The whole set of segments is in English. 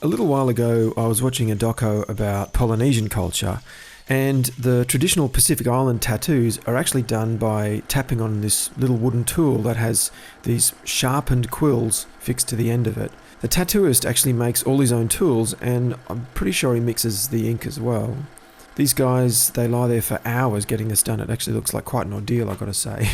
A little while ago, I was watching a doco about Polynesian culture, and the traditional Pacific Island tattoos are actually done by tapping on this little wooden tool that has these sharpened quills fixed to the end of it. The tattooist actually makes all his own tools, and I'm pretty sure he mixes the ink as well. These guys, they lie there for hours getting this done. It actually looks like quite an ordeal, I've got to say.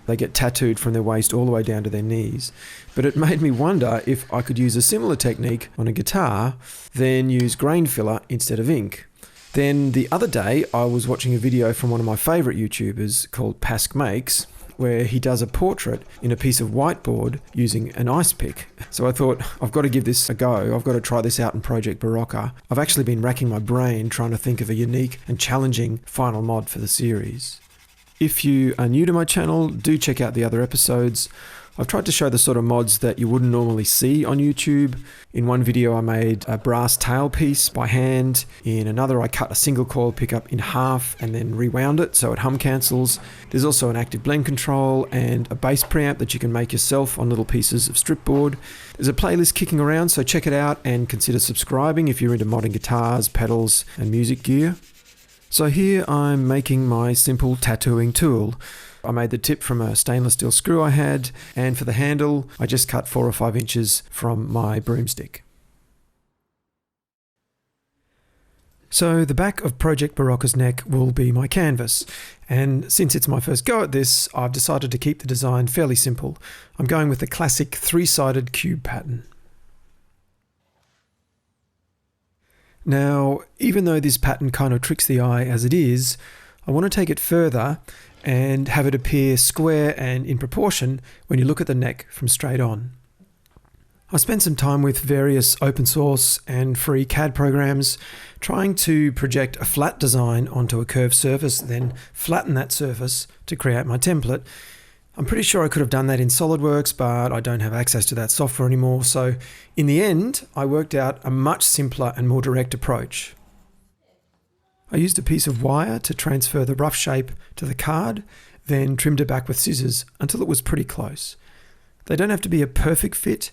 They get tattooed from their waist all the way down to their knees. But it made me wonder if I could use a similar technique on a guitar, then use grain filler instead of ink. Then the other day, I was watching a video from one of my favourite YouTubers called Pask Makes, where he does a portrait in a piece of whiteboard using an ice pick. So I thought, I've got to give this a go. I've got to try this out in Project Berocca. I've actually been racking my brain trying to think of a unique and challenging final mod for the series. If you are new to my channel, do check out the other episodes. I've tried to show the sort of mods that you wouldn't normally see on YouTube. In one video I made a brass tailpiece by hand. In another I cut a single coil pickup in half and then rewound it so it hum cancels. There's also an active blend control and a bass preamp that you can make yourself on little pieces of strip board. There's a playlist kicking around, so check it out and consider subscribing if you're into modding guitars, pedals and music gear. So here I'm making my simple tattooing tool. I made the tip from a stainless steel screw I had, and for the handle I just cut 4 or 5 inches from my broomstick. So the back of Project Berocca's neck will be my canvas, and since it's my first go at this, I've decided to keep the design fairly simple. I'm going with the classic 3-sided cube pattern. Now, even though this pattern kind of tricks the eye as it is, I want to take it further and have it appear square and in proportion when you look at the neck from straight on. I spent some time with various open source and free CAD programs trying to project a flat design onto a curved surface, then flatten that surface to create my template. I'm pretty sure I could have done that in SolidWorks, but I don't have access to that software anymore. So in the end, I worked out a much simpler and more direct approach. I used a piece of wire to transfer the rough shape to the card, then trimmed it back with scissors until it was pretty close. They don't have to be a perfect fit.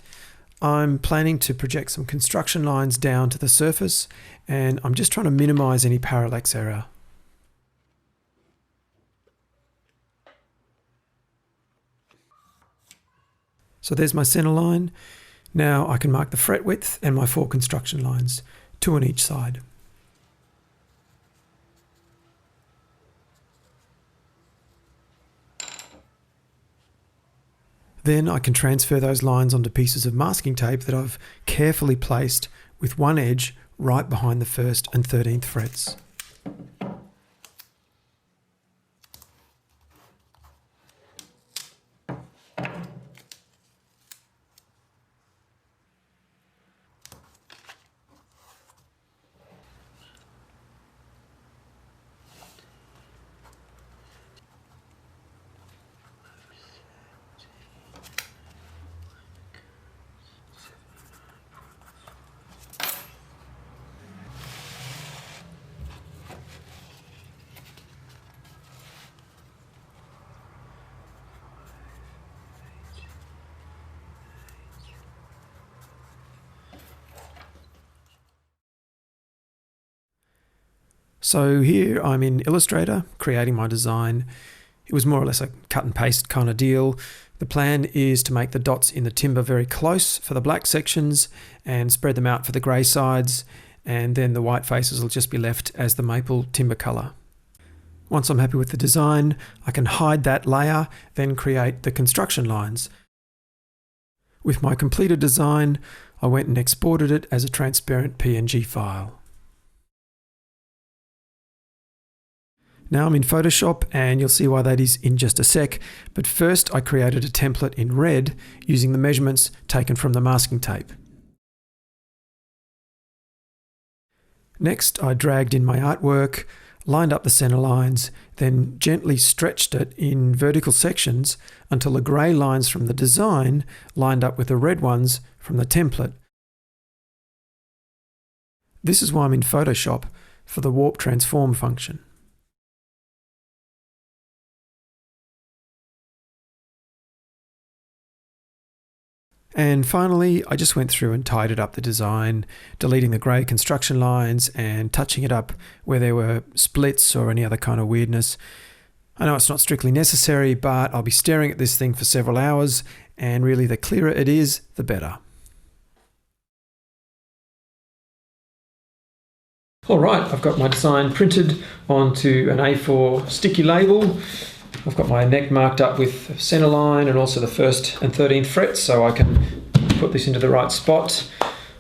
I'm planning to project some construction lines down to the surface, and I'm just trying to minimize any parallax error. So there's my center line. Now I can mark the fret width and my 4 construction lines, 2 on each side. Then I can transfer those lines onto pieces of masking tape that I've carefully placed with one edge right behind the 1st and 13th frets. So here I'm in Illustrator creating my design. It was more or less a cut and paste kind of deal. The plan is to make the dots in the timber very close for the black sections and spread them out for the grey sides, and then the white faces will just be left as the maple timber colour. Once I'm happy with the design, I can hide that layer, then create the construction lines. With my completed design, I went and exported it as a transparent PNG file. Now I'm in Photoshop, and you'll see why that is in just a sec, but first I created a template in red using the measurements taken from the masking tape. Next I dragged in my artwork, lined up the center lines, then gently stretched it in vertical sections until the grey lines from the design lined up with the red ones from the template. This is why I'm in Photoshop, for the warp transform function. And finally, I just went through and tidied up the design, deleting the grey construction lines and touching it up where there were splits or any other kind of weirdness. I know it's not strictly necessary, but I'll be staring at this thing for several hours, and really the clearer it is, the better. All right, I've got my design printed onto an A4 sticky label. I've got my neck marked up with centerline and also the 1st and 13th frets, so I can put this into the right spot.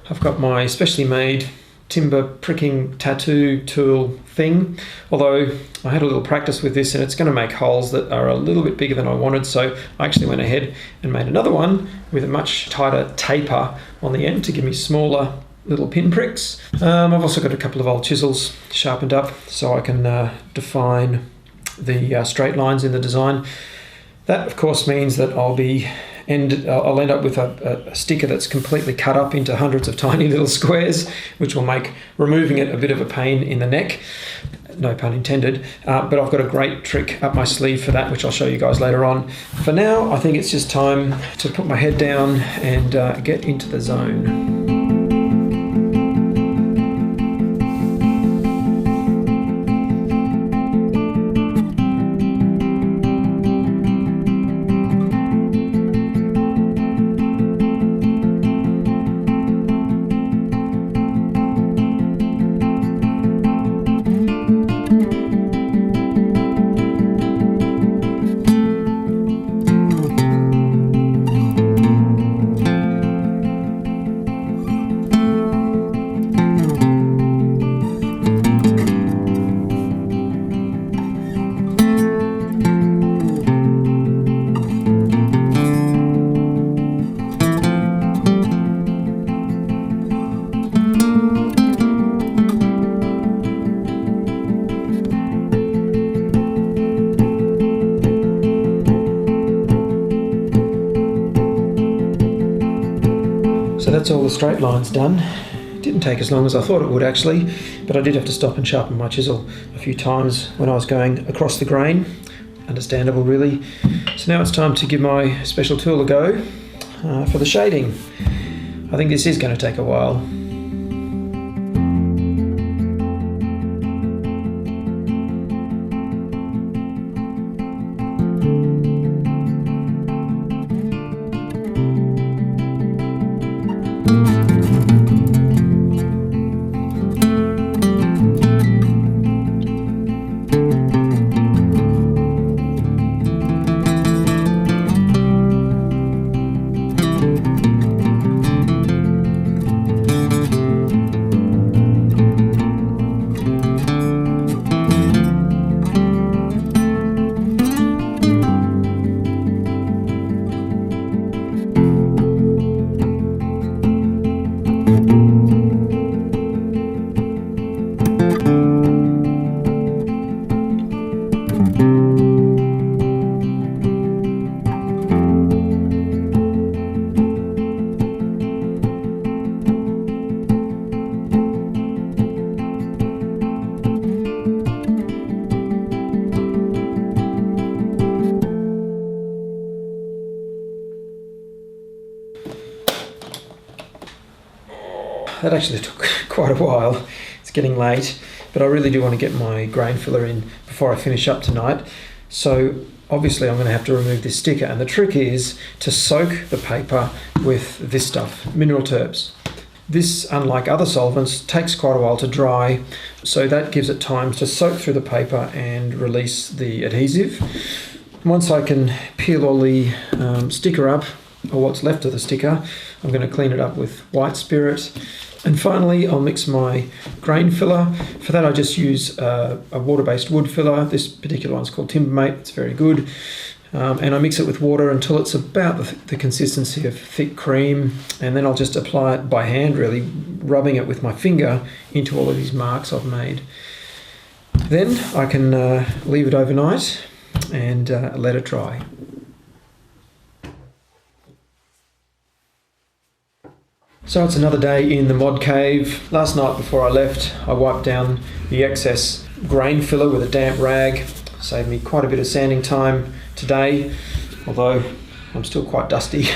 I've got my specially made timber pricking tattoo tool thing, although I had a little practice with this and it's going to make holes that are a little bit bigger than I wanted, so I actually went ahead and made another one with a much tighter taper on the end to give me smaller little pin pricks. I've also got a couple of old chisels sharpened up so I can define the straight lines in the design. That of course means that I'll end up with a sticker that's completely cut up into hundreds of tiny little squares, which will make removing it a bit of a pain in the neck, no pun intended, but I've got a great trick up my sleeve for that, which I'll show you guys later on. For now, I think it's just time to put my head down and get into the zone. So that's all the straight lines done. It didn't take as long as I thought it would actually, but I did have to stop and sharpen my chisel a few times when I was going across the grain. Understandable really. So now it's time to give my special tool a go for the shading. I think this is going to take a while. That actually took quite a while. It's getting late, but I really do want to get my grain filler in before I finish up tonight. So obviously I'm going to have to remove this sticker, and the trick is to soak the paper with this stuff, mineral terps. This, unlike other solvents, takes quite a while to dry, so that gives it time to soak through the paper and release the adhesive. Once I can peel all the sticker up, or what's left of the sticker, I'm going to clean it up with white spirit. And finally, I'll mix my grain filler. For that, I just use a water-based wood filler. This particular one's called Timbermate. It's very good. And I mix it with water until it's about the consistency of thick cream. And then I'll just apply it by hand, really, rubbing it with my finger into all of these marks I've made. Then I can leave it overnight and let it dry. So it's another day in the mod cave. Last night before I left, I wiped down the excess grain filler with a damp rag. Saved me quite a bit of sanding time today, although I'm still quite dusty.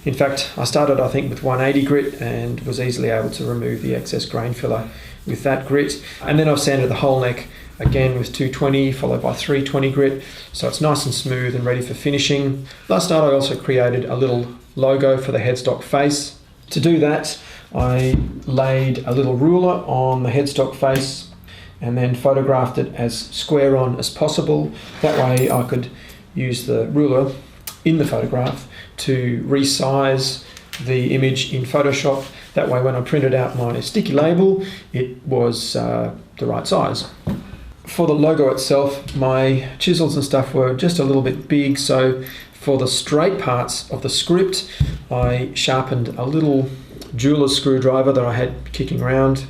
In fact, I started, I think, with 180 grit and was easily able to remove the excess grain filler with that grit. And then I've sanded the whole neck again with 220 followed by 320 grit, so it's nice and smooth and ready for finishing. Last night I also created a little logo for the headstock face. To do that, I laid a little ruler on the headstock face and then photographed it as square on as possible. That way I could use the ruler in the photograph to resize the image in Photoshop. That way when I printed out my sticky label, it was the right size. For the logo itself, my chisels and stuff were just a little bit big, so for the straight parts of the script, I sharpened a little jeweler's screwdriver that I had kicking around.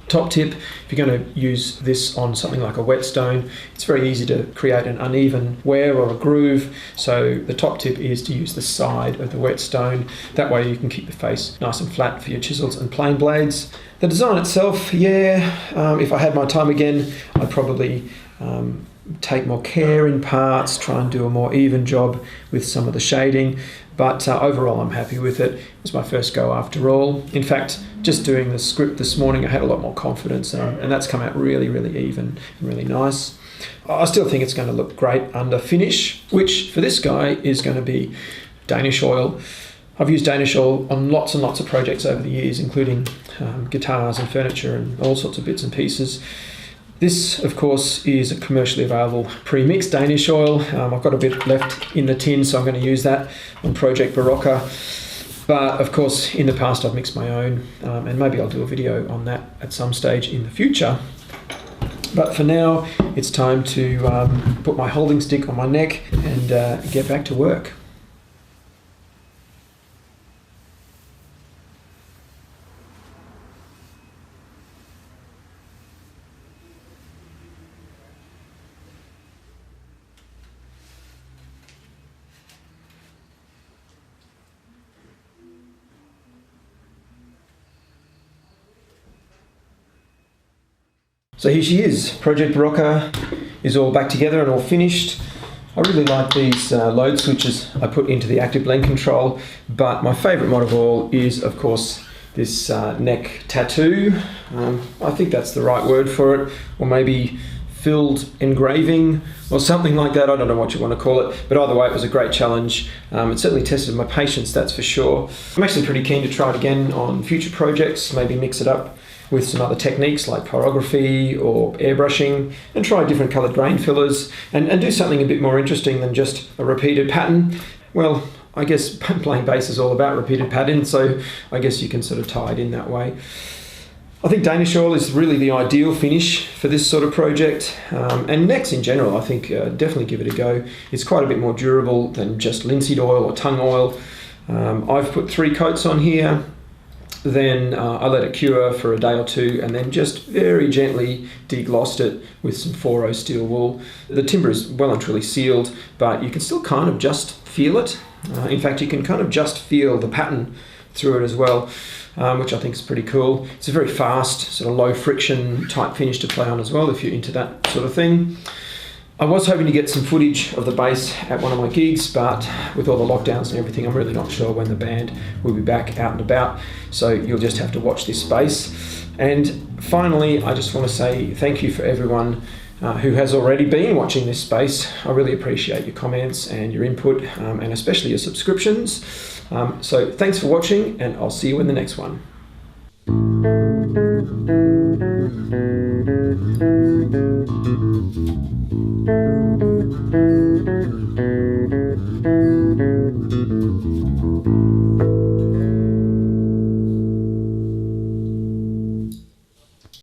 Top tip, if you're going to use this on something like a whetstone, it's very easy to create an uneven wear or a groove, so the top tip is to use the side of the whetstone. That way you can keep the face nice and flat for your chisels and plane blades. The design itself, if I had my time again, I'd probably take more care in parts, try and do a more even job with some of the shading, but overall I'm happy with it. It was my first go after all. In fact, just doing the script this morning I had a lot more confidence, and that's come out really, really even and really nice. I still think it's going to look great under finish, which for this guy is going to be Danish oil. I've used Danish oil on lots and lots of projects over the years, including guitars and furniture and all sorts of bits and pieces. This, of course, is a commercially available pre-mixed Danish oil. I've got a bit left in the tin, so I'm going to use that on Project Berocca. But, of course, in the past I've mixed my own, and maybe I'll do a video on that at some stage in the future. But for now, it's time to put my holding stick on my neck and get back to work. So here she is. Project Berocca is all back together and all finished. I really like these load switches I put into the active blend control, but my favourite mod of all is, of course, this neck tattoo. I think that's the right word for it, or maybe filled engraving or something like that. I don't know what you want to call it, but either way it was a great challenge. It certainly tested my patience, that's for sure. I'm actually pretty keen to try it again on future projects, maybe mix it up with some other techniques like pyrography or airbrushing, and try different coloured grain fillers and do something a bit more interesting than just a repeated pattern. Well, I guess playing bass is all about repeated patterns, so I guess you can sort of tie it in that way. I think Danish oil is really the ideal finish for this sort of project, and necks in general, I think definitely give it a go. It's quite a bit more durable than just linseed oil or tung oil. I've put 3 coats on here. Then I let it cure for a day or two and then just very gently deglossed it with some 4-0 steel wool. The timber is well and truly sealed, but you can still kind of just feel it. In fact, you can kind of just feel the pattern through it as well, which I think is pretty cool. It's a very fast, sort of low friction type finish to play on as well if you're into that sort of thing. I was hoping to get some footage of the bass at one of my gigs, but with all the lockdowns and everything, I'm really not sure when the band will be back out and about, so you'll just have to watch this space. And finally, I just want to say thank you for everyone who has already been watching this space. I really appreciate your comments and your input, and especially your subscriptions. So thanks for watching, and I'll see you in the next one. Thank you.